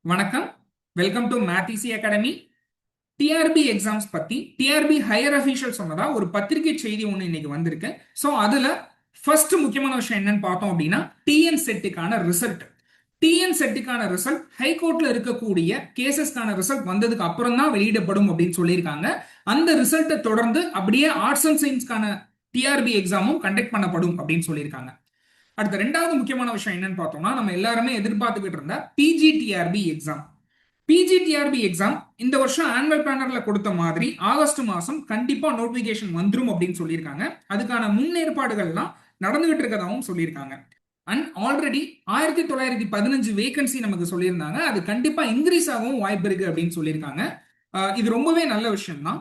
வணக்கம். Welcome to math easy academy. TRB exams பத்தி TRB higher official சொன்னதா ஒரு பத்திரிகை செய்தி ஒன்று இன்னைக்கு வந்திருக்கு. ஸோ அதுல ஃபர்ஸ்ட் முக்கியமான விஷயம் என்னன்னு பார்த்தோம் அப்படின்னா டிஎன் செட்டுக்கான ரிசல்ட். டிஎன் செட்டுக்கான ரிசல்ட் ஹைகோர்ட்ல இருக்கக்கூடிய கேசஸ்க்கான ரிசல்ட் வந்ததுக்கு அப்புறம் தான் வெளியிடப்படும் அப்படின்னு சொல்லியிருக்காங்க. அந்த ரிசல்ட்டை தொடர்ந்து அப்படியே ஆர்ட்ஸ் அண்ட் சயின்ஸ்க்கான டிஆர்பி எக்ஸாமும் கண்டக்ட் பண்ணப்படும் அப்படின்னு சொல்லியிருக்காங்க. அடுத்த ரெண்டாவது முக்கியமான விஷயம் என்னன்னு பார்த்தோம்னா நம்ம எல்லாருமே எதிர்பார்த்துக்கிட்டு இருந்த பிஜிடிஆர்பி எக்ஸாம். பிஜிடிஆர்பி எக்ஸாம் இந்த வருஷம் ஆனுவல் பிளானர்ல கொடுத்த மாதிரி ஆகஸ்ட் மாசம் கண்டிப்பா நோட்டிபிகேஷன் வந்துரும் அப்படின்னு சொல்லியிருக்காங்க. அதுக்கான முன்னேற்பாடுகள்லாம் நடந்துகிட்டு இருக்கதாகவும் சொல்லியிருக்காங்க. அண்ட் ஆல்ரெடி 1915 வேகன்சி நமக்கு சொல்லியிருந்தாங்க. அது கண்டிப்பா இன்க்ரீஸ் ஆகவும் வாய்ப்பு இருக்கு அப்படின்னு சொல்லியிருக்காங்க. இது ரொம்பவே நல்ல விஷயம் தான்.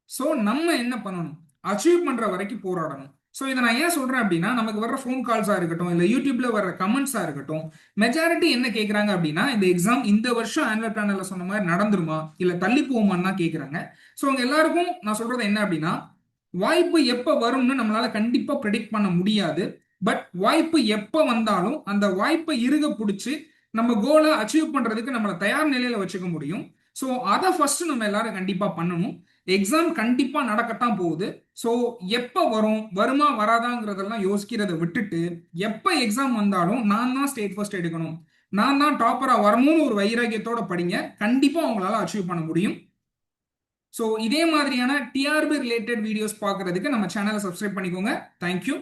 ஸோ நம்ம என்ன பண்ணணும்? அச்சீவ் பண்ற வரைக்கும் போராடணும். ஸோ இதை நான் ஏன் சொல்றேன் அப்படின்னா நமக்கு வர்ற ஃபோன் கால்ஸா இருக்கட்டும், இல்லை யூடியூப்ல வர்ற கமெண்ட்ஸா இருக்கட்டும், மெஜாரிட்டி என்ன கேட்குறாங்க அப்படின்னா இந்த எக்ஸாம் இந்த வருஷம் ஆனுவல் பிளானர்ல சொன்ன மாதிரி நடந்துருமா இல்லை தள்ளி போகுமான்னு தான் கேட்குறாங்க. ஸோ உங்க எல்லாருக்கும் நான் சொல்றது என்ன அப்படின்னா வாய்ப்பு எப்போ வரும்னு நம்மளால கண்டிப்பா ப்ரெடிக்ட் பண்ண முடியாது. பட் வாய்ப்பு எப்போ வந்தாலும் அந்த வாய்ப்பை இருக பிடிச்சி நம்ம கோலை அச்சீவ் பண்றதுக்கு நம்மளை தயார் நிலையில வச்சுக்க முடியும். ஸோ அதை ஃபர்ஸ்ட் நம்ம எல்லாரும் கண்டிப்பா பண்ணணும். எக்ஸாம் கண்டிப்பா நடக்கத்தான் போகுது. ஸோ எப்போ வரும், வருமா வராதாங்கிறதெல்லாம் யோசிக்கிறத விட்டுட்டு எப்போ எக்ஸாம் வந்தாலும் நான் தான் ஸ்டேட் ஃபர்ஸ்ட் எடுக்கணும், நான் தான் டாப்பரா வரணும்னு ஒரு வைராக்கியத்தோட படிங்க. கண்டிப்பா உங்களால அச்சீவ் பண்ண முடியும். ஸோ இதே மாதிரியான டிஆர்பி ரிலேட்டட் வீடியோஸ் பார்க்கறதுக்கு நம்ம சேனலை சப்ஸ்கிரைப் பண்ணிக்கோங்க. தேங்க்யூ.